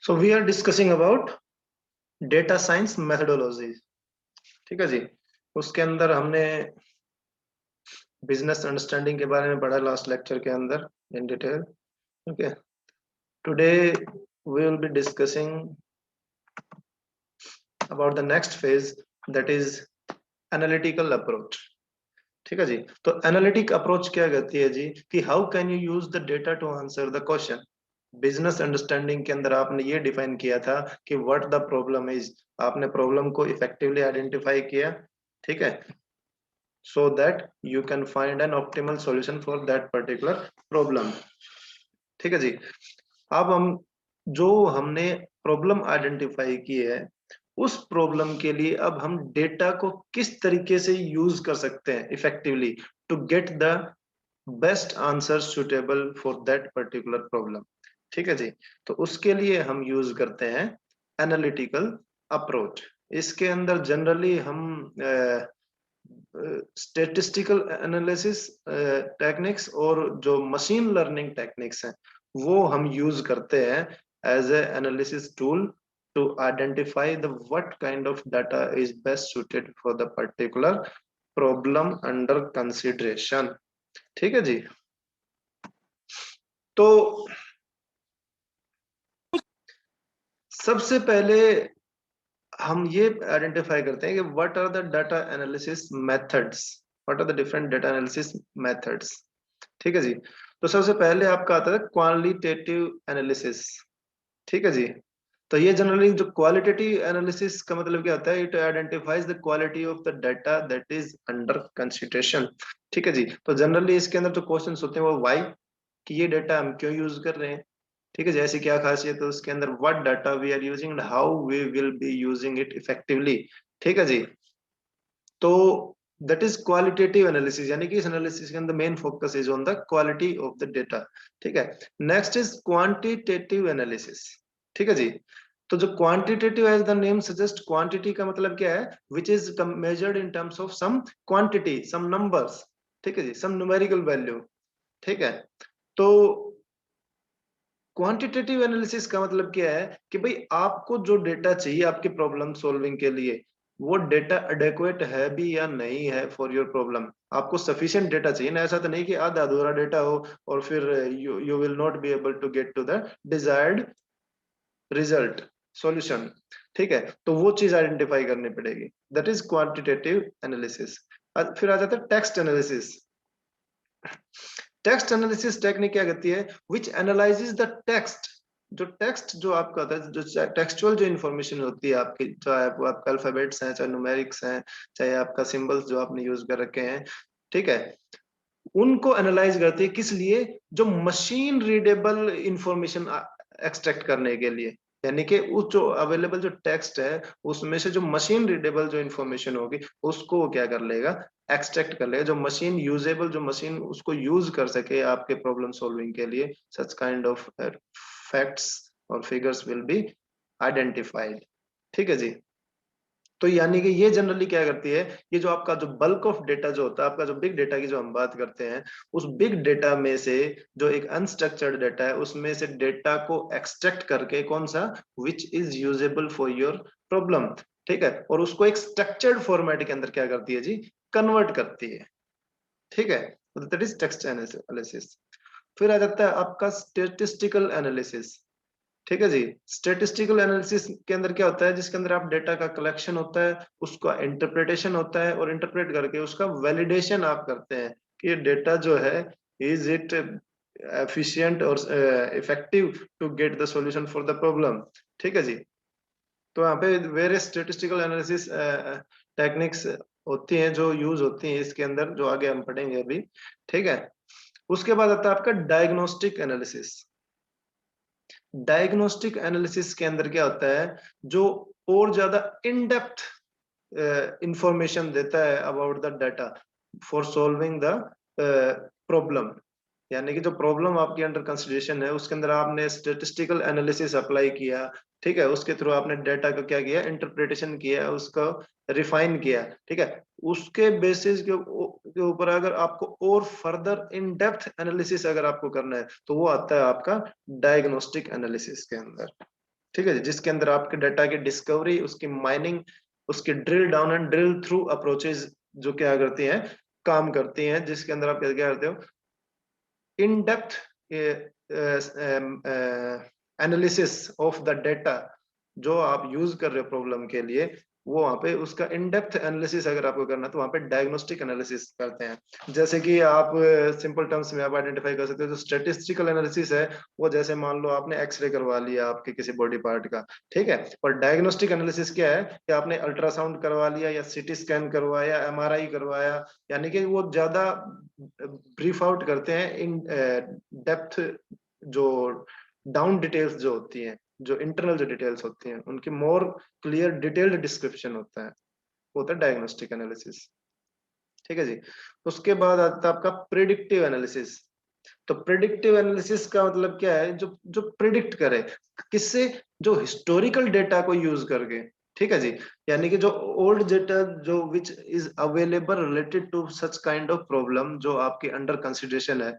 So we are discussing about data science methodology. ठीक है जी। उसके अंदर हमने बिजनेस अंडरस्टैंडिंग के बारे में पढ़ा लास्ट लेक्चर के अंदर in detail. Okay, today we will be discussing about the next phase, that is analytical approach. ठीक है जी। तो एनालिटिक अप्रोच क्या कहती है जी कि how can you use the data to answer the question. Business understanding के अंदर आपने ये डिफाइन किया था कि व्हाट द प्रॉब्लम इज। आपने प्रॉब्लम को इफेक्टिवली आइडेंटिफाई किया, ठीक है, so that you can find an optimal solution for that particular problem. ठीक है जी। अब हमने प्रॉब्लम आइडेंटिफाई की है, उस प्रॉब्लम के लिए अब हम डेटा को किस तरीके से यूज कर सकते हैं effectively to get the best answer suitable for that particular problem. ठीक है जी। तो उसके लिए हम यूज करते हैं एनालिटिकल अप्रोच। इसके अंदर जनरली हम स्टेटिस्टिकल एनालिसिस टेक्निक्स और जो मशीन लर्निंग टेक्निक्स हैं वो हम यूज करते हैं as a analysis tool to identify the what kind of data is best suited for the particular problem under consideration। ठीक है जी। तो सबसे पहले हम ये आइडेंटिफाई करते हैं कि what are the data analysis methods, what are the different data analysis methods. ठीक है जी। तो सबसे पहले आपका आता है क्वालिटेटिव एनालिसिस। ठीक है जी। तो ये जनरली जो क्वालिटेटिव एनालिसिस का मतलब क्या होता है, it identifies the quality of the data that is under consideration. ठीक है जी। तो जनरली इसके अंदर जो क्वेश्चंस होते हैं वो व्हाई, कि ये डाटा हम क्यों यूज कर रहे हैं। ठीक है, जैसे क्या खासियत है उसके अंदर, what data we are using and how we will be using it effectively. ठीक है जी। तो दैट इज क्वालिटेटिव एनालिसिस, यानी कि इस एनालिसिस के अंदर main focus is on the quality of the data. ठीक है। Next is quantitative analysis. ठीक है जी। तो जो quantitative as the name suggest, quantity का मतलब क्या है, which is measured in terms of some quantity, some numbers. ठीक है जी, सम न्यूमेरिकल वैल्यू। ठीक है। तो क्वांटिटेटिव एनालिसिस का मतलब क्या है कि भाई आपको जो डेटा चाहिए आपके प्रॉब्लम सॉल्विंग के लिए, वो डेटा एडेक्वेट है भी या नहीं है फॉर योर प्रॉब्लम। आपको सफिशिएंट डेटा चाहिए ना, ऐसा तो नहीं कि आधा अधूरा डेटा हो और फिर you will not be able to get to the desired result solution. ठीक है। तो वो चीज आइडेंटिफाई करनी पड़ेगी, दैट इज क्वांटिटेटिव एनालिसिस। फिर आ जाता है text analysis. Text analysis technique क्या कहती है, विच एनालाइजेस द टेक्स्ट। जो टेक्स्ट जो आपका होता है, जो टेक्सचुअल जो इन्फॉर्मेशन होती है आपकी, चाहे आपका अल्फाबेट्स हैं, चाहे न्यूमेरिक्स हैं, चाहे आपका सिंबल्स जो आपने यूज कर रखे हैं, ठीक है, उनको एनालाइज करती है किस लिए, जो मशीन रीडेबल इंफॉर्मेशन एक्सट्रैक्ट करने के लिए। यानी कि उस जो अवेलेबल जो टेक्स्ट है उसमें से जो मशीन रीडेबल जो इंफॉर्मेशन होगी उसको वो क्या कर लेगा, एक्सट्रैक्ट कर लेगा, जो मशीन यूजेबल, जो मशीन उसको यूज कर सके आपके प्रॉब्लम सॉल्विंग के लिए। सच काइंड ऑफ फैक्ट्स और फिगर्स विल बी आइडेंटिफाइड। ठीक है जी। तो यानी कि ये जनरली क्या करती है, ये जो आपका जो बल्क ऑफ डेटा जो होता है, आपका जो बिग डेटा की जो हम बात करते हैं, उस बिग डेटा में से जो एक अनस्ट्रक्चर्ड डेटा है उसमें से डेटा को एक्सट्रैक्ट करके, कौन सा, which is usable for your problem. ठीक है। और उसको एक स्ट्रक्चर्ड फॉर्मेट के अंदर क्या करती है जी, कन्वर्ट करती है। ठीक है। That is text analysis. फिर आ जाता है आपका स्टेटिस्टिकल एनालिसिस। ठीक है जी। स्टेटिस्टिकल एनालिसिस के अंदर क्या होता है, जिसके अंदर आप डेटा का कलेक्शन होता है, उसका इंटरप्रिटेशन होता है, और इंटरप्रेट करके उसका वैलिडेशन आप करते हैं कि ये डेटा जो है, इज इट एफिशिएंट और effective to get the solution for the problem. ठीक है जी। तो यहाँ पे वेरियस स्टेटिस्टिकल एनालिसिस टेक्निक्स होती हैं जो यूज होती हैं इसके अंदर, जो आगे हम पढ़ेंगे अभी। ठीक है। उसके बाद आता है आपका डायग्नोस्टिक एनालिसिस। डायग्नोस्टिक एनालिसिस के अंदर क्या होता है, जो और ज्यादा इन डेप्थ इंफॉर्मेशन देता है about the data for solving the problem. यानी कि जो प्रॉब्लम आपकी अंडर कंसिडरेशन है उसके अंदर आपने स्टेटिस्टिकल एनालिसिस अप्लाई किया। ठीक है। उसके थ्रू आपने डेटा का क्या किया, इंटरप्रिटेशन किया, उसको रिफाइन किया। ठीक है। उसके बेसिस के ऊपर अगर आपको और फर्दर इन डेप्थ एनालिसिस अगर आपको करना है तो वो आता है आपका डायग्नोस्टिक एनालिसिस के अंदर। ठीक है जी, जिसके अंदर आपके डाटा की डिस्कवरी, उसकी माइनिंग, उसकी drill down and drill through approaches जो क्या करती हैं, काम करती हैं, जिसके अंदर आप क्या क्या करते हो, in depth analysis of the data जो आप यूज कर रहे हो प्रॉब्लम के लिए, वो वहां पे उसका इन डेप्थ एनालिसिस अगर आपको करना है तो वहां पे डायग्नोस्टिक एनालिसिस करते हैं। जैसे कि आप सिंपल टर्म्स में आप आइडेंटिफाई कर सकते हो, जो स्टैटिस्टिकल एनालिसिस है वो जैसे मान लो आपने एक्सरे करवा लिया आपके किसी बॉडी पार्ट का, ठीक है, और डायग्नोस्टिक एनालिसिस क्या है कि आपने अल्ट्रासाउंड करवा लिया या सीटी स्कैन करवाया, एमआरआई करवाया, यानी कि वो ज्यादा ब्रीफ आउट करते हैं इन डेप्थ, जो डाउन डिटेल्स जो होती हैं, जो इंटरनल जो डिटेल्स होती हैं उनकी मोर क्लियर डिटेल्ड डिस्क्रिप्शन होता है, वो होता है डायग्नोस्टिक एनालिसिस। ठीक है जी। उसके बाद आता है आपका प्रिडिक्टिव एनालिसिस। तो प्रिडिक्टिव एनालिसिस का मतलब क्या है, जो जो प्रिडिक्ट करे, किससे, जो हिस्टोरिकल डेटा को यूज करके, ठीक है जी, यानी कि जो ओल्ड डेटा जो which is available related to such kind of problem जो आपके अंडर कंसिडरेशन है,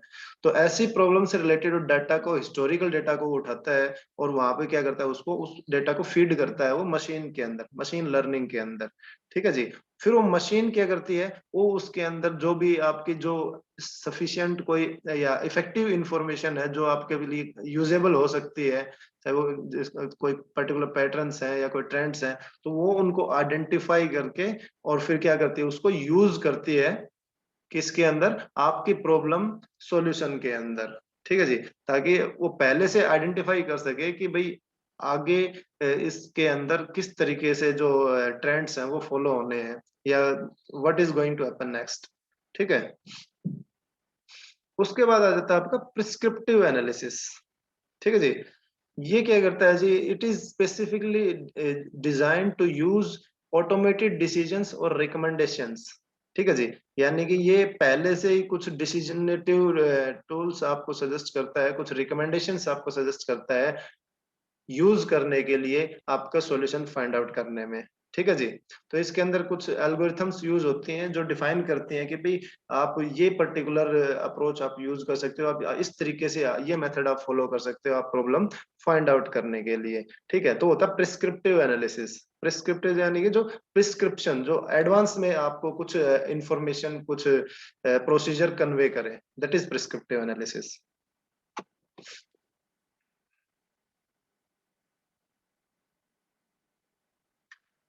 तो ऐसी प्रॉब्लम से रिलेटेड डाटा को, हिस्टोरिकल डेटा को वो उठाता है और वहां पे क्या करता है, उसको उस डेटा को फीड करता है वो मशीन के अंदर, मशीन लर्निंग के अंदर, ठीक है जी। फिर वो मशीन क्या करती है, वो उसके अंदर जो भी आपकी जो सफिशिएंट कोई या इफेक्टिव इंफॉर्मेशन है जो आपके लिए यूजेबल हो सकती है, चाहे वो कोई पर्टिकुलर पैटर्न्स हैं या कोई ट्रेंड्स हैं, तो वो उनको आइडेंटिफाई करके और फिर क्या करती है, उसको यूज करती है किसके अंदर, आपकी प्रॉब्लम सॉल्यूशन के अंदर, ठीक है जी, ताकि वो पहले से आइडेंटिफाई कर सके कि भाई आगे इसके अंदर किस तरीके से जो ट्रेंड्स हैं वो फॉलो होने हैं, या what is going to happen next, ठीक है। उसके बाद आ जाता है आपका प्रिस्क्रिप्टिव एनालिसिस, ठीक है जी। ये क्या करता है ji, it is specifically design to use automated decisions और रिकमेंडेशंस, ठीक है जी, यानी कि ये पहले से ही कुछ डिसीजनेटिव टूल्स आपको सजेस्ट करता है, कुछ रिकमेंडेशंस आपको सजेस्ट करता है यूज करने के लिए आपका सॉल्यूशन फाइंड आउट करने में, ठीक है जी। तो इसके अंदर कुछ एल्गोरिथम्स यूज होती हैं जो डिफाइन करती हैं कि भाई आप ये पर्टिकुलर अप्रोच आप यूज कर सकते हो, आप इस तरीके से ये मेथड आप फॉलो कर सकते हो आप प्रॉब्लम फाइंड आउट करने के लिए, ठीक है। तो होता है प्रिस्क्रिप्टिव एनालिसिस। प्रिस्क्रिप्टिव यानी कि जो प्रिस्क्रिप्शन, जो एडवांस में आपको कुछ इंफॉर्मेशन, कुछ प्रोसीजर कन्वे करे, दैट इज प्रिस्क्रिप्टिव एनालिसिस।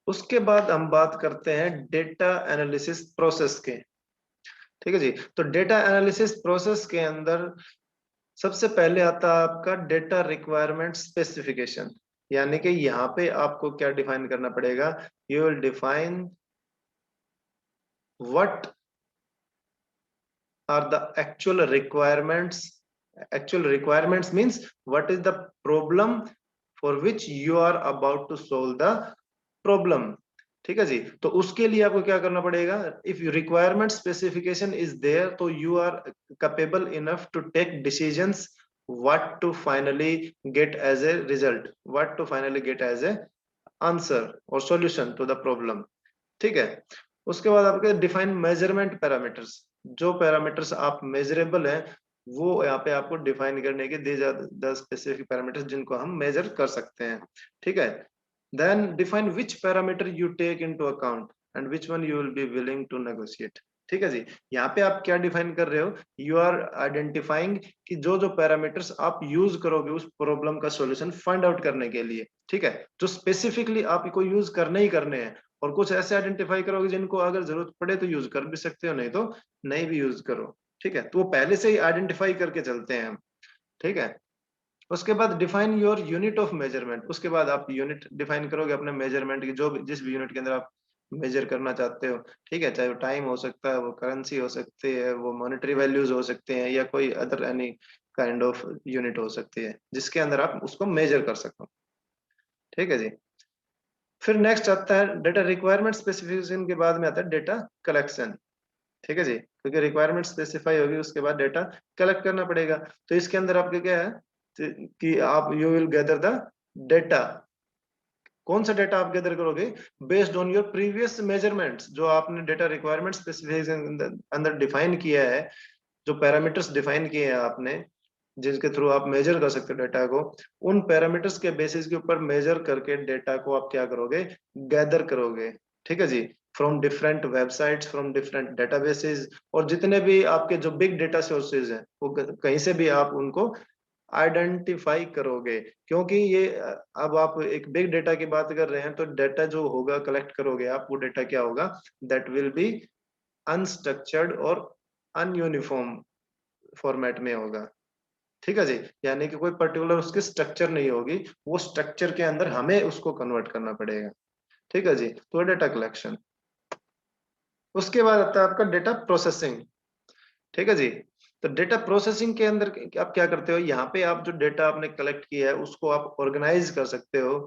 उसके बाद हम बात करते हैं डेटा एनालिसिस प्रोसेस के, ठीक है जी। तो डेटा एनालिसिस प्रोसेस के अंदर सबसे पहले आता है आपका डेटा रिक्वायरमेंट स्पेसिफिकेशन, यानी कि यहाँ पे आपको क्या डिफाइन करना पड़ेगा, you will define what are the actual requirements. Actual requirements means what is the problem for which you are about to solve the problem, ठीक है जी। तो उसके लिए आपको क्या करना पड़ेगा, if requirement specification is there तो you are capable enough to take decisions what to finally get as a result, what to finally get as a answer और सॉल्यूशन टू द प्रॉब्लम, ठीक है। उसके बाद आपके डिफाइन मेजरमेंट पैरामीटर्स, जो parameters आप measurable हैं वो यहाँ पे आपको डिफाइन करने के दिए जाते स्पेसिफिक पैरामीटर्स जिनको हम मेजर कर सकते हैं, ठीक है। Then define which parameter you take into account and which one you will be willing to negotiate, ठीक है जी। यहाँ पे आप क्या डिफाइन कर रहे हो, यू आर आइडेंटिफाइंग कि जो जो पैरामीटर्स आप यूज करोगे उस प्रॉब्लम का सॉल्यूशन फाइंड आउट करने के लिए, ठीक है, जो स्पेसिफिकली आपको यूज करने ही करने हैं, और कुछ ऐसे आइडेंटिफाई करोगे जिनको अगर जरूरत पड़े तो यूज कर भी सकते हो, नहीं तो नहीं भी यूज करो, ठीक है। तो वो पहले से ही आइडेंटिफाई करके चलते हैं हम, ठीक है। उसके बाद define your unit of measurement, उसके बाद आप यूनिट डिफाइन करोगे अपने मेजरमेंट की, जो जिस भी यूनिट के अंदर आप मेजर करना चाहते हो, ठीक है, चाहे वो टाइम हो सकता है, वो करेंसी हो सकती है, वो मॉनेटरी वैल्यूज हो सकते हैं, या कोई other any kind of unit हो सकती है जिसके अंदर आप उसको मेजर कर सको, ठीक है जी। फिर नेक्स्ट आता है डेटा रिक्वायरमेंट स्पेसिफिकेशन के बाद में आता है डेटा कलेक्शन, ठीक है जी, क्योंकि रिक्वायरमेंट स्पेसिफाई होगी उसके बाद डेटा कलेक्ट करना पड़ेगा। तो इसके अंदर आपके क्या है कि आप you will gather the data, कौन सा डेटा आप गैदर करोगे, based on your previous measurements, जो आपने डेटा रिक्वायरमेंट स्पेसिफिकेशन अंदर डिफाइन किया है, जो पैरामीटर्स डिफाइन किए हैं आपने, जिसके थ्रू आप मेजर कर सकते हो डेटा को, उन पैरामीटर्स के बेसिस के ऊपर मेजर करके डेटा को आप क्या करोगे, गैदर करोगे। ठीक है जी, from different websites, from different databases, और जितने भी आपके जो बिग डेटा सोर्सेज हैं वो कहीं से भी आप उनको आइडेंटिफाई करोगे। क्योंकि ये अब आप एक बिग डेटा की बात कर रहे हैं, तो डेटा जो होगा कलेक्ट करोगे आप, वो डेटा क्या होगा, दैट विल बी अनस्ट्रक्चर्ड और अनयूनिफॉर्म फॉर्मेट में होगा। ठीक है जी, यानी कि कोई पर्टिकुलर उसकी स्ट्रक्चर नहीं होगी, वो स्ट्रक्चर के अंदर हमें उसको कन्वर्ट करना पड़ेगा। ठीक है जी, तो डेटा कलेक्शन। उसके बाद आता है आपका डेटा प्रोसेसिंग। ठीक है जी, तो डेटा प्रोसेसिंग के अंदर आप क्या करते हो, यहाँ पे आप जो डेटा आपने कलेक्ट किया है उसको आप ऑर्गेनाइज कर सकते हो।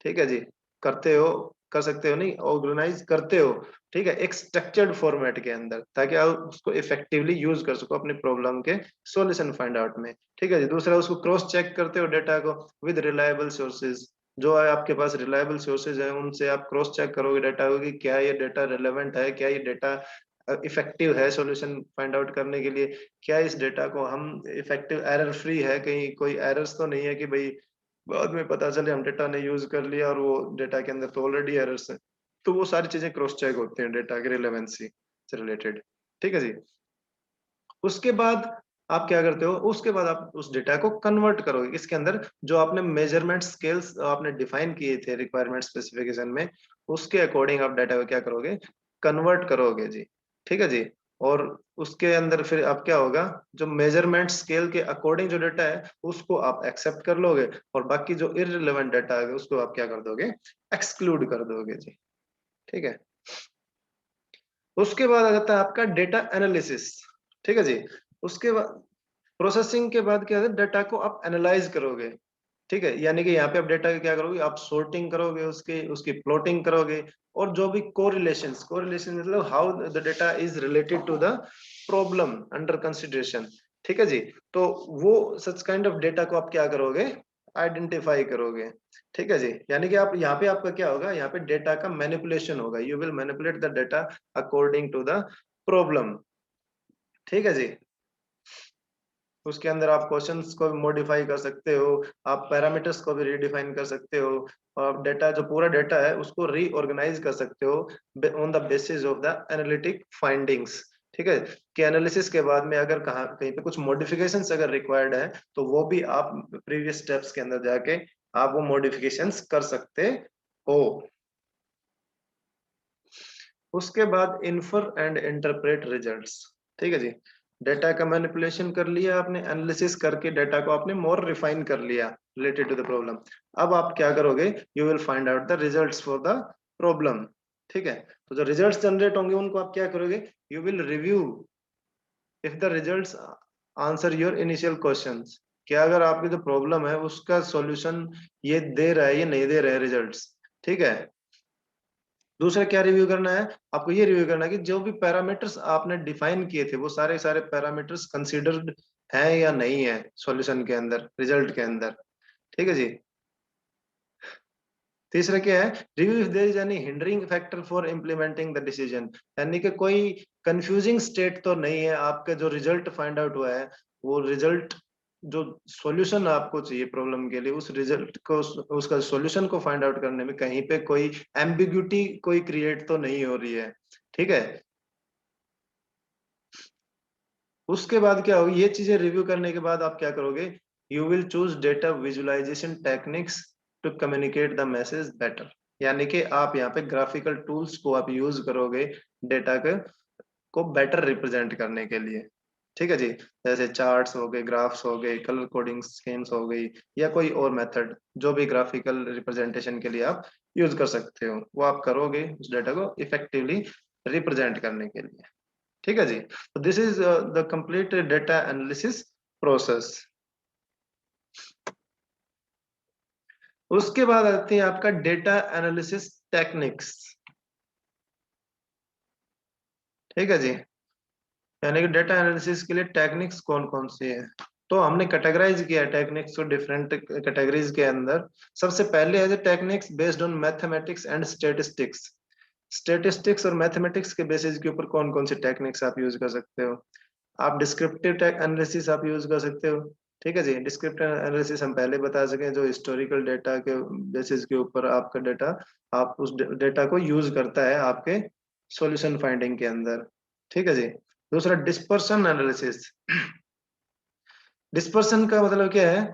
ठीक है जी, करते हो, कर सकते हो नहीं, ऑर्गेनाइज करते हो। ठीक है, एक स्ट्रक्चर्ड फॉर्मेट के अंदर, ताकि आप उसको इफेक्टिवली यूज कर सको अपनी प्रॉब्लम के सॉल्यूशन फाइंड आउट में। ठीक है जी, दूसरा उसको क्रॉस चेक करते हो डेटा को विद रिलायबल सोर्सेज। जो है आपके पास रिलायबल सोर्सेज है, उनसे आप क्रॉस चेक करोगे डेटा को कि क्या ये डेटा रिलेवेंट है, क्या ये डेटा इफेक्टिव है सॉल्यूशन फाइंड आउट करने के लिए, क्या इस डेटा को हम इफेक्टिव, एरर फ्री है, कहीं कोई एरर्स तो नहीं है कि भाई बाद में पता चले हम डेटा ने यूज कर लिया और वो डेटा के अंदर तो ऑलरेडी एरर्स है। तो वो सारी चीजें क्रॉस चेक होते हैं डेटा की रिलेवेंसी से रिलेटेड। ठीक है जी, उसके बाद आप क्या करते हो, उसके बाद आप उस डेटा को कन्वर्ट करोगे इसके अंदर, जो आपने मेजरमेंट स्केल्स आपने डिफाइन किए थे रिक्वायरमेंट स्पेसिफिकेशन में, उसके अकॉर्डिंग आप डाटा को क्या करोगे, कन्वर्ट करोगे जी। ठीक है जी, और उसके अंदर फिर आप क्या होगा, जो मेजरमेंट स्केल के अकॉर्डिंग जो डेटा है उसको आप एक्सेप्ट कर लोगे, और बाकी जो इररिलेवेंट डाटा है उसको आप क्या कर दोगे, एक्सक्लूड कर दोगे जी। ठीक है, उसके बाद आ जाता है आपका डेटा एनालिसिस। ठीक है जी, उसके बाद प्रोसेसिंग के बाद क्या है, डाटा को आप एनालाइज करोगे। ठीक है, यानी कि यहाँ पे आप डेटा का क्या करोगे, आप सॉर्टिंग करोगे, उसके उसकी प्लॉटिंग करोगे, और जो भी कोरिलेशंस, कोरिलेशन मतलब how the data is related to the problem under consideration. ठीक है जी, तो वो सच काइंड ऑफ डेटा को आप क्या करोगे, आइडेंटिफाई करोगे। ठीक है जी, यानी कि आप यहाँ पे आपका क्या होगा, यहाँ पे डेटा का मैनिपुलेशन होगा, you will manipulate the data according to the problem. ठीक है जी, उसके अंदर आप क्वेश्चंस को भी मॉडिफाई कर सकते हो, आप पैरामीटर्स को भी रीडिफाइन कर सकते हो, और डेटा जो पूरा डेटा है उसको रीऑर्गेनाइज कर सकते हो on the basis of the analytic findings. ठीक है, कि एनालिसिस के बाद में अगर कहाँ कहीं पे कुछ मॉडिफिकेशंस अगर रिक्वायर्ड है, तो वो भी आप प्रीवियस स्टेप्स के अंदर जाके आप वो मॉडिफिकेशंस कर सकते हो। उसके बाद इन्फर एंड इंटरप्रेट रिजल्ट्स। ठीक है जी, डेटा का मैनिपुलेशन कर लिया आपने, एनालिसिस करके डेटा को आपने मोर रिफाइन कर लिया रिलेटेड टू द प्रॉब्लम। अब आप क्या करोगे, you will find out the results for the problem. ठीक है, तो जो रिजल्ट्स जनरेट होंगे उनको आप क्या करोगे, you will review if the results answer your initial questions. क्या अगर आपकी जो प्रॉब्लम है उसका सॉल्यूशन ये दे रहा है, ये नहीं दे रहा है रिजल्ट्स। ठीक है, दूसरा क्या रिव्यू करना है, आपको ये रिव्यू करना है कि जो भी पैरामीटर्स आपने डिफाइन किए थे वो सारे सारे पैरामीटर्स कंसीडर्ड हैं या नहीं है सॉल्यूशन के अंदर, रिजल्ट के अंदर। ठीक है जी, तीसरा क्या है, review if there is any hindering factor for implementing the decision. यानी कि कोई कंफ्यूजिंग स्टेट तो नहीं है, आपका जो रिजल्ट फाइंड आउट हुआ है, वो रिजल्ट जो सॉल्यूशन आपको चाहिए प्रॉब्लम के लिए, उस रिजल्ट को, उसका सॉल्यूशन को फाइंड आउट करने में कहीं पे कोई एम्बिग्यूटी कोई क्रिएट तो नहीं हो रही है। ठीक है, उसके बाद क्या होगी, ये चीजें रिव्यू करने के बाद आप क्या करोगे, you will choose data visualisation techniques to communicate the message better. यानी कि आप यहाँ पे ग्राफिकल टूल्स को आप यूज करोगे डेटा के को बेटर रिप्रेजेंट करने के लिए। ठीक है जी, जैसे चार्ट्स हो गए, ग्राफ्स हो गए, कलर कोडिंग स्कीम्स हो गई, या कोई और मेथड जो भी ग्राफिकल रिप्रेजेंटेशन के लिए आप यूज कर सकते हो, वो आप करोगे उस डेटा को इफेक्टिवली रिप्रेजेंट करने के लिए। ठीक है जी, तो this is the complete data analysis process. उसके बाद आती है आपका डेटा एनालिसिस टेक्निक्स। ठीक है जी, यानी कि डेटा एनालिसिस के लिए टेक्निक्स कौन कौन सी है, तो हमने कैटेगराइज किया टेक्निक्स को डिफरेंट कैटेगरीज के अंदर। सबसे पहले है techniques based on mathematics and statistics. Statistics और मैथमेटिक्स के बेसिस के ऊपर कौन कौन सी टेक्निक्स आप यूज कर सकते हो, आप डिस्क्रिप्टिव एनालिसिस आप यूज कर सकते हो। ठीक है जी। डिस्क्रिप्टिव एनालिसिस हम पहले बता सके, जो हिस्टोरिकल डेटा के बेसिस के ऊपर आपका डेटा, आप उस डेटा को यूज करता है आपके सॉल्यूशन फाइंडिंग के अंदर। ठीक है जी। दूसरा डिस्पर्सन एनालिसिस। डिस्पर्सन का मतलब क्या है?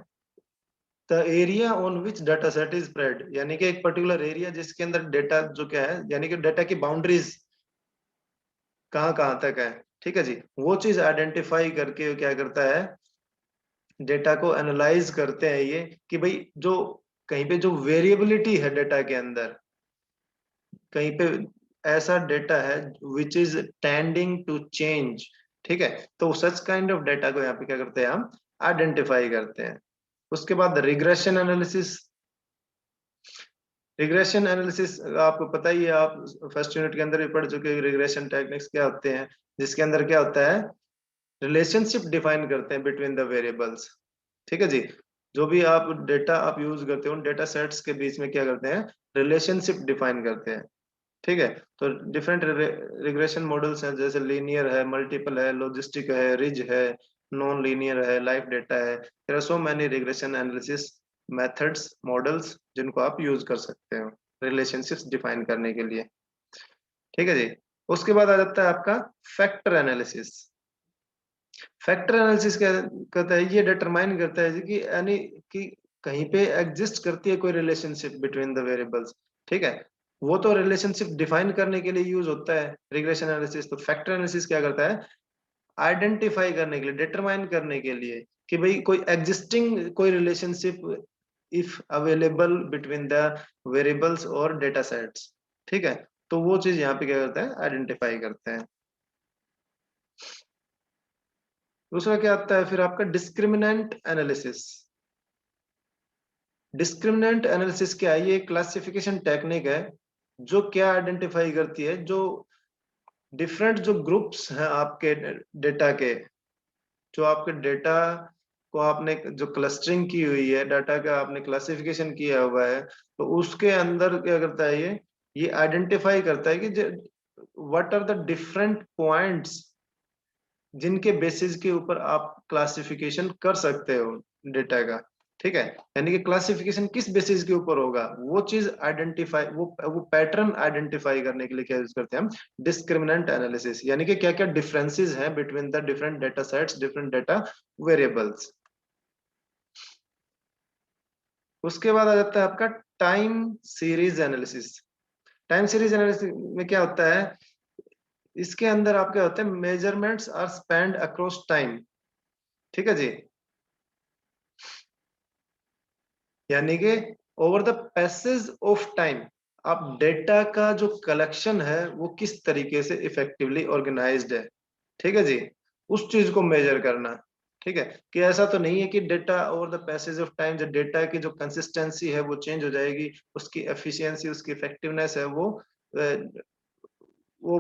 The area on which data set is spread, यानी कि एक पर्टिकुलर एरिया जिसके अंदर डेटा जो क्या है, यानी कि डेटा की बाउंड्रीज कहाँ कहाँ तक है। ठीक है जी। वो चीज आइडेंटिफाई करके क्या करता है, डेटा को एनालाइज करते हैं ये, कि भाई जो कहीं पे जो वेरिएबिलिटी है डेटा के अंदर, कहीं पे ऐसा डेटा है which is tending to change. ठीक है, तो सच काइंड ऑफ डेटा को यहाँ पे क्या करते हैं, हम आइडेंटिफाई करते हैं। उसके बाद रिग्रेशन एनालिसिस। रिग्रेशन एनालिसिस आपको पता ही है, आप फर्स्ट यूनिट के अंदर भी पढ़ चुके हैं रिग्रेशन टेक्निक्स क्या होते हैं, जिसके अंदर क्या होता है, रिलेशनशिप डिफाइन करते हैं बिटवीन द वेरिएबल्स। ठीक है जी। जो भी आप डेटा आप यूज करते हो, उन डेटा सेट्स के बीच में क्या करते हैं, रिलेशनशिप डिफाइन करते हैं। ठीक है। तो डिफरेंट रिग्रेशन मॉडल्स हैं, जैसे लीनियर है, मल्टीपल है, लॉजिस्टिक है, रिज है, नॉन लीनियर है, लाइफ डेटा है। There are so many regression analysis methods, models जिनको आप यूज कर सकते हो रिलेशनशिप्स डिफाइन करने के लिए। ठीक है जी। उसके बाद आ जाता है आपका फैक्टर एनालिसिस। फैक्टर एनालिसिस क्या करता है, ये डिटरमाइन करता है जी कि यानी कि कहीं पे एग्जिस्ट करती है कोई रिलेशनशिप बिटवीन द वेरिएबल्स। ठीक है, वो तो रिलेशनशिप डिफाइन करने के लिए यूज होता है रिग्रेशन एनालिसिस। तो फैक्टर एनालिसिस क्या करता है, आइडेंटिफाई करने के लिए, डिटरमाइन करने के लिए कि भाई कोई एग्जिस्टिंग कोई relationship if available between the variables और डेटा सेट्स। ठीक है, तो वो चीज यहाँ पे क्या करता है, आइडेंटिफाई करते हैं। दूसरा क्या आता है फिर आपका डिस्क्रिमिनेंट एनालिसिस। डिस्क्रिमिनेंट एनालिसिस क्या है, ये क्लासिफिकेशन टेक्निक है जो क्या आइडेंटिफाई करती है, जो डिफरेंट जो ग्रुप्स हैं आपके डेटा के, जो आपके डेटा को आपने जो क्लस्टरिंग की हुई है, डाटा का आपने क्लासिफिकेशन किया हुआ है, तो उसके अंदर क्या करता है ये आइडेंटिफाई करता है कि what are the different points जिनके बेसिस के ऊपर आप क्लासिफिकेशन कर सकते हो डेटा का। ठीक है, यानी कि क्लासिफिकेशन किस बेसिस के ऊपर होगा, वो चीज आइडेंटिफाई, वो पैटर्न आइडेंटिफाई करने के लिए क्या यूज करते हैं हम, डिस्क्रिमिनेंट एनालिसिस। यानी कि क्या क्या डिफरेंसेस हैं between the different data sets, different data variables. उसके बाद आ जाता है आपका time series analysis. Time series analysis में क्या होता है, इसके अंदर आप क्या होता है, measurements are spend across time. ठीक है जी। यानी कि over the passage of time, आप डेटा का जो कलेक्शन है वो किस तरीके से इफेक्टिवली ऑर्गेनाइज्ड है। ठीक है जी, उस चीज को मेजर करना। ठीक है, कि ऐसा तो नहीं है कि data over the passage of time, जो डेटा की जो कंसिस्टेंसी है वो चेंज हो जाएगी, उसकी एफिशिएंसी, उसकी इफेक्टिवनेस है वो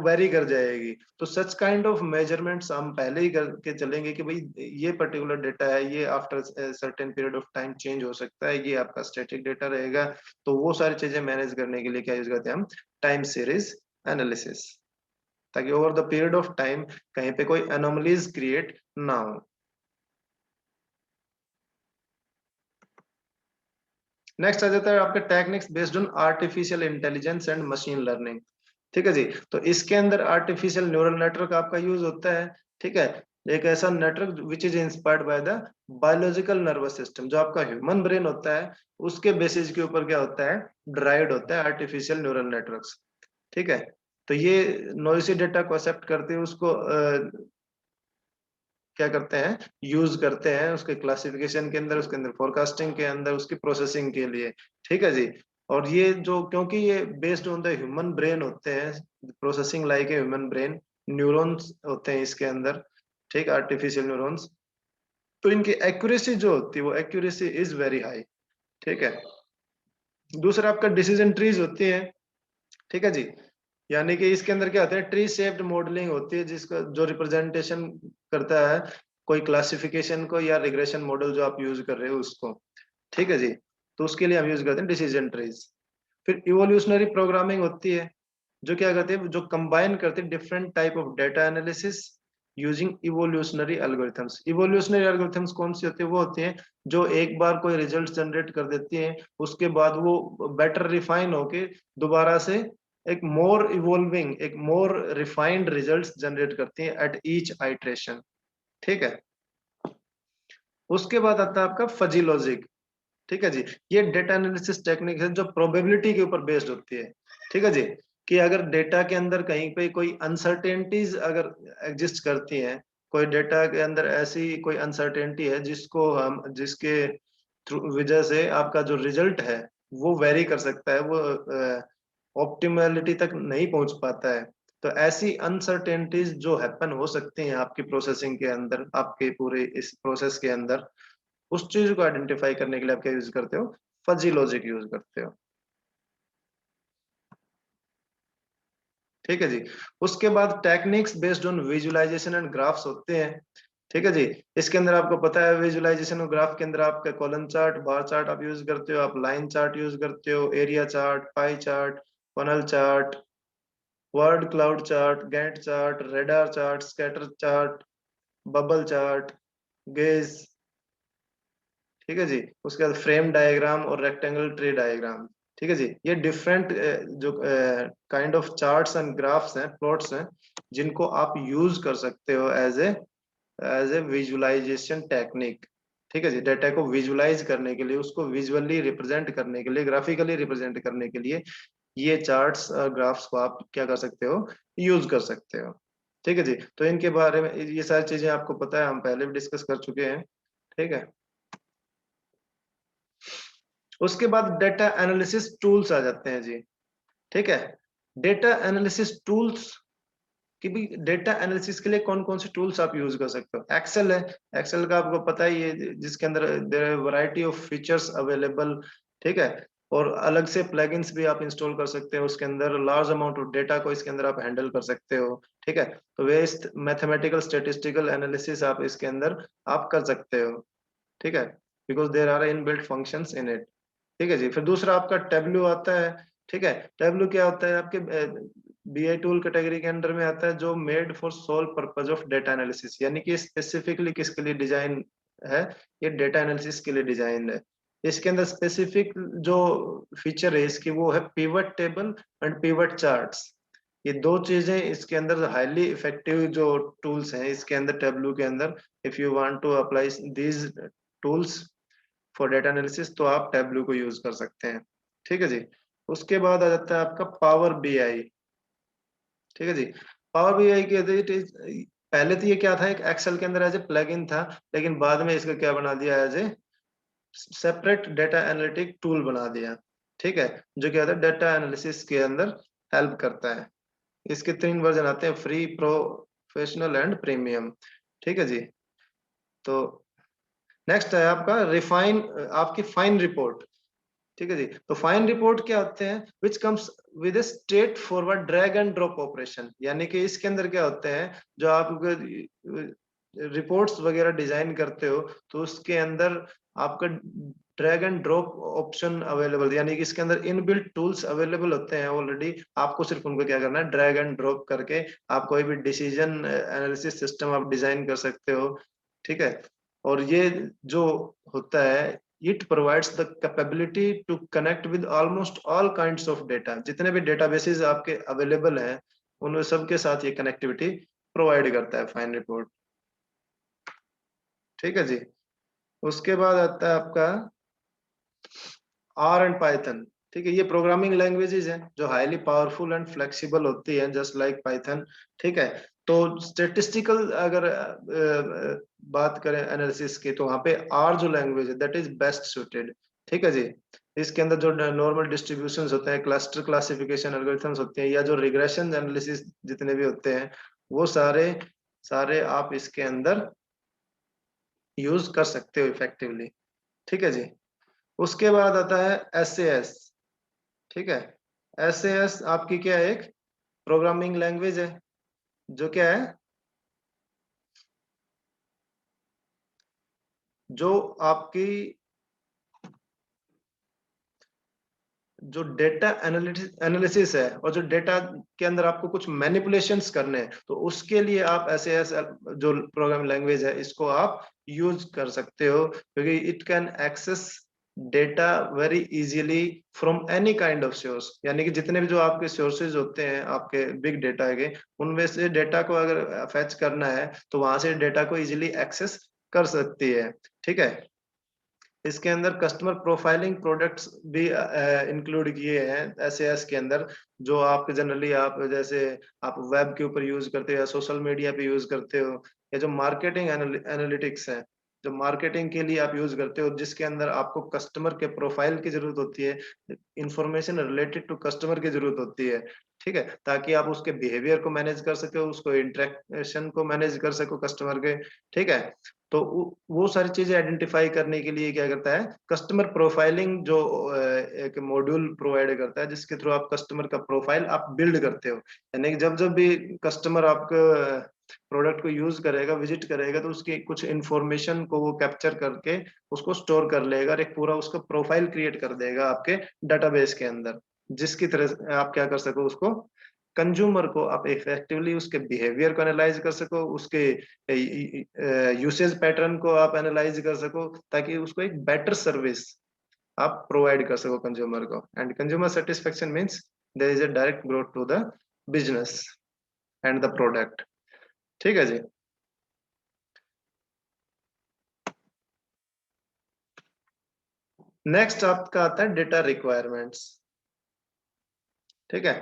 वेरी कर जाएगी। तो सच काइंड ऑफ मेजरमेंट्स हम पहले ही करके चलेंगे कि भाई ये पर्टिकुलर डेटा है, ये after certain period of time change हो सकता है, ये आपका स्टैटिक डेटा रहेगा। तो वो सारी चीजें मैनेज करने के लिए क्या यूज करते हैं हम, टाइम सीरीज एनालिसिस, ताकि over the period of time कहीं पे कोई एनोमलीज क्रिएट ना हो। नेक्स्ट आ जाता है आपका techniques based on artificial intelligence and machine learning. ठीक है जी। तो इसके अंदर आर्टिफिशियल न्यूरल नेटवर्क आपका यूज होता है। ठीक है, एक ऐसा network which is inspired by the biological nervous system, जो आपका ह्यूमन ब्रेन होता है उसके बेसिस के ऊपर क्या होता है, ड्राइव्ड होता है आर्टिफिशियल न्यूरल नेटवर्क्स। ठीक है, तो ये नॉइसी डेटा को एक्सेप्ट करते हैं, उसको क्या करते हैं, यूज करते हैं उसके क्लासिफिकेशन के अंदर, उसके अंदर फोरकास्टिंग के अंदर, उसकी प्रोसेसिंग के लिए। ठीक है जी। और ये जो, क्योंकि ये based on the human brain होते हैं, processing like a human brain, neurons होते हैं इसके अंदर। ठीक, आर्टिफिशियल न्यूरॉन्स, तो इनकी एक्यूरेसी जो होती है वो एक्यूरेसी इज वेरी हाई। ठीक है। दूसरा आपका डिसीजन ट्रीज होती है। ठीक है जी। यानी कि इसके अंदर क्या होता है, ट्री शेप्ड मॉडलिंग होती है, जिसका जो रिप्रेजेंटेशन करता है कोई क्लासिफिकेशन को या रिग्रेशन मॉडल जो आप यूज कर रहे हो उसको। ठीक है जी। तो उसके लिए हम यूज करते हैं डिसीजन ट्रीज। फिर इवोल्यूशनरी प्रोग्रामिंग होती है, जो क्या करते हैं, जो कंबाइन करते हैं different type of data analysis using evolutionary algorithms. Evolutionary algorithms कौन सी होती है? वो होती हैं जो एक बार कोई रिजल्ट जनरेट कर देती हैं, उसके बाद वो बेटर रिफाइन होके दोबारा से एक मोर इवोल्विंग, एक मोर रिफाइंड रिजल्ट्स जनरेट करती हैं एट ईच आइट्रेशन। ठीक है। उसके बाद आता है आपका फजी लॉजिक। ठीक है जी। ये डेटा एनालिसिस टेक्निक है जो प्रोबेबिलिटी के ऊपर बेस्ड होती है। ठीक है जी। कि अगर डेटा के अंदर कहीं पे कोई अनसर्टेनिटीज अगर एग्जिस्ट करती हैं, कोई डेटा के अंदर ऐसी कोई अनसर्टेनिटी है जिसको हम जिसके वजह से आपका जो रिजल्ट है वो वेरी कर सकता है, वो ऑप्टिमलिटी तक नहीं पहुंच पाता है। तो ऐसी अनसर्टेनिटीज जो हैपन हो सकती हैं आपकी प्रोसेसिंग के अंदर, आपके पूरे इस प्रोसेस के अंदर, उस चीज को आइडेंटिफाई करने के लिए आप क्या यूज करते हो? फजी लॉजिक यूज करते हो। ठीक है जी। उसके बाद techniques based on visualisation and graphs होते हैं। ठीक है जी। इसके अंदर आपको पता है विजुअलाइजेशन और ग्राफ के अंदर आपका कॉलम चार्ट, बार चार्ट आप यूज करते हो, आप लाइन चार्ट यूज करते हो, area chart, pie chart, funnel chart, word cloud chart, Gantt chart, radar chart, scatter chart, bubble chart, gauge. ठीक है जी। उसके बाद फ्रेम डायग्राम और रेक्टेंगल ट्री डायग्राम। ठीक है जी। ये डिफरेंट जो kind of charts and graphs हैं, प्लॉट्स हैं, जिनको आप यूज कर सकते हो एज ए विजुअलाइजेशन टेक्निक। ठीक है जी। डाटा को विजुअलाइज करने के लिए, उसको विजुअली रिप्रेजेंट करने के लिए, ग्राफिकली रिप्रेजेंट करने के लिए ये चार्ट्स और ग्राफ्स को आप क्या कर सकते हो? यूज कर सकते हो। ठीक है जी। तो इनके बारे में ये सारी चीजें आपको पता है, हम पहले भी डिस्कस कर चुके हैं। ठीक है। उसके बाद डेटा एनालिसिस टूल्स आ जाते हैं जी। ठीक है। डेटा एनालिसिस टूल्स कि भी डेटा एनालिसिस के लिए कौन कौन से टूल्स आप यूज कर सकते हो? एक्सेल है। एक्सेल का आपको पता ही है, जिसके अंदर there are variety of features available. ठीक है। और अलग से प्लगइन्स भी आप इंस्टॉल कर सकते हो, उसके अंदर लार्ज अमाउंट ऑफ डेटा को इसके अंदर आप हैंडल कर सकते हो। ठीक है। तो वेस्ट मैथमेटिकल स्टेटिस्टिकल एनालिसिस आप इसके अंदर आप कर सकते हो। ठीक है। Because there are inbuilt functions in it. ठीक है जी। फिर दूसरा आपका टेब्लू आता है। ठीक है। टेब्लू क्या होता है? आपके बीआई टूल कैटेगरी के अंडर में आता है, जो made for sole purpose of data analysis, यानी कि स्पेसिफिकली किसके लिए डिजाइन है? ये डेटा एनालिसिस के लिए डिजाइन है। इसके अंदर स्पेसिफिक जो फीचर है इसकी वो है pivot table and pivot charts. ये दो चीजें इसके अंदर हाईली इफेक्टिव जो टूल्स हैं इसके अंदर, टेब्लू के अंदर। If you want to apply these tools for data analysis तो आप टैबलू को यूज कर सकते हैं। ठीक है जी। उसके बाद आ जाता है आपका पावर बीआई। ठीक है जी। पावर बीआई के इट इज, पहले तो ये क्या था, एक एक्सेल के अंदर एज ए प्लगइन था, लेकिन बाद में इसका क्या बना दिया, as a separate data analytic tool बना दिया। ठीक है। जो क्या था, डेटा एनालिसिस के अंदर हेल्प करता है। इसके 3 वर्जन आते हैं, फ्री, प्रोफेशनल एंड प्रीमियम। ठीक है जी। तो नेक्स्ट है आपका रिफाइन, आपकी फाइन रिपोर्ट। ठीक है जी। तो फाइन रिपोर्ट क्या होते हैं? Which comes with a straight forward drag and drop operation. यानी कि इसके अंदर क्या होते हैं, जो आप रिपोर्ट्स वगैरह डिजाइन करते हो तो उसके अंदर आपका drag and drop option available, यानी कि इसके अंदर इनबिल्ट टूल्स अवेलेबल होते हैं ऑलरेडी। आपको सिर्फ उनको क्या करना है, ड्रैग एंड ड्रॉप करके आप कोई भी डिसीजन एनालिसिस सिस्टम आप डिजाइन कर सकते हो। ठीक है। और ये जो होता है, it provides the capability to connect with almost all kinds of data। जितने भी डेटाबेसेस आपके अवेलेबल हैं उन सबके साथ ये कनेक्टिविटी प्रोवाइड करता है फाइन रिपोर्ट। ठीक है जी। उसके बाद आता है आपका आर एंड पाइथन। ठीक है। ये प्रोग्रामिंग लैंग्वेजेस हैं जो हाईली पावरफुल एंड फ्लेक्सिबल होती हैं, जस्ट लाइक पाइथन। ठीक है। तो स्टेटिस्टिकल अगर बात करें एनालिसिस की, तो वहाँ पे आर जो लैंग्वेज है दैट इज बेस्ट सुटेड। ठीक है जी। इसके अंदर जो नॉर्मल डिस्ट्रीब्यूशंस होते हैं, क्लस्टर क्लासिफिकेशन एल्गोरिथम्स होते हैं, या जो रिग्रेशन एनालिसिस जितने भी होते हैं, वो सारे सारे आप इसके अंदर यूज कर सकते हो इफेक्टिवली। ठीक है जी। उसके बाद आता है एस। ठीक है। एस आपकी क्या है? एक प्रोग्रामिंग लैंग्वेज है, जो क्या है, जो आपकी जो डेटा एनालिसिस है और जो डेटा के अंदर आपको कुछ मैनिपुलेशंस करने हैं, तो उसके लिए आप एसएएस जो प्रोग्रामिंग लैंग्वेज है इसको आप यूज कर सकते हो, क्योंकि it can access data very easily from any kind of source. यानी कि जितने भी जो आपके सोर्सेज होते हैं आपके बिग डेटा के, उनमें से डेटा को अगर फैच करना है तो वहां से डेटा को इजीली एक्सेस कर सकती है। ठीक है, इसके अंदर कस्टमर प्रोफाइलिंग प्रोडक्ट्स भी इंक्लूड किए हैं एसएएस के अंदर, जो आप जनरली आप जैसे आप वेब के ऊपर यूज करते हो या सोशल मीडिया पे यूज करते हो, या जो मार्केटिंग एनालिटिक्स है, जो मार्केटिंग के लिए आप यूज करते हो, जिसके अंदर आपको कस्टमर के प्रोफाइल की जरूरत होती है, इंफॉर्मेशन रिलेटेड टू कस्टमर की जरूरत होती है। ठीक है, ताकि आप उसके बिहेवियर को मैनेज कर सको, उसको इंटरेक्शन को मैनेज कर सको कस्टमर के। ठीक है, तो वो सारी चीजें आइडेंटिफाई करने के लिए क्या करता है, कस्टमर प्रोफाइलिंग जो एक मॉड्यूल प्रोवाइड करता है, जिसके थ्रू आप कस्टमर का प्रोफाइल आप बिल्ड करते हो। यानी कि जब जब भी कस्टमर आपका प्रोडक्ट को यूज करेगा, विजिट करेगा, तो उसकी कुछ इंफॉर्मेशन को वो कैप्चर करके उसको स्टोर कर लेगा और एक पूरा उसका प्रोफाइल क्रिएट कर देगा आपके डाटाबेस के अंदर, जिसकी तरह से आप क्या कर सको, उसको कंज्यूमर को आप इफेक्टिवली उसके बिहेवियर को एनालाइज कर सको, उसके यूसेज पैटर्न को आप एनालाइज कर सको, ताकि उसको एक बेटर सर्विस आप प्रोवाइड कर सको कंज्यूमर को। And consumer satisfaction means there is a direct growth to the business and the product. ठीक है जी। नेक्स्ट आपका आता है डेटा रिक्वायरमेंट्स। ठीक है,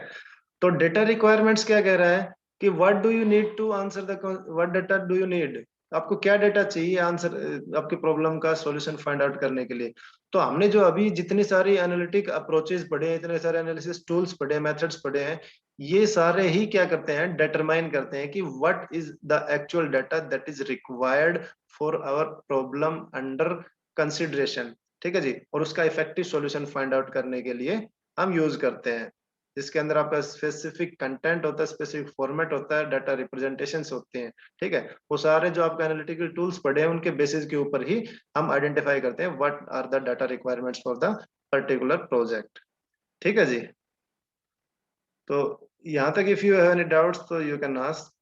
तो डेटा रिक्वायरमेंट्स क्या कह रहा है कि what do you need to answer the, what data do you need, आपको क्या डेटा चाहिए आंसर आपके प्रॉब्लम का सॉल्यूशन फाइंड आउट करने के लिए। तो हमने जो अभी जितनी सारी एनालिटिक अप्रोचेस पढ़े हैं, इतने सारे एनालिसिस टूल्स पढ़े हैं, मेथड्स पढ़े हैं, ये सारे ही क्या करते हैं, डिटरमाइन करते हैं कि what is the actual data that is required for our problem under consideration. ठीक है जी, और उसका इफेक्टिव सॉल्यूशन फाइंड आउट करने के लिए हम यूज करते हैं, जिसके अंदर आपका स्पेसिफिक कंटेंट होता है, स्पेसिफिक फॉर्मेट होता है, डाटा रिप्रेजेंटेशंस होते हैं। ठीक है, वो सारे जो आपके एनालिटिकल टूल्स पढ़े हैं उनके बेसिस के ऊपर ही हम आइडेंटिफाई करते हैं what are the data requirements for the particular project. ठीक है जी, तो यहाँ तक if you have any doubts तो यू कैन आस्क।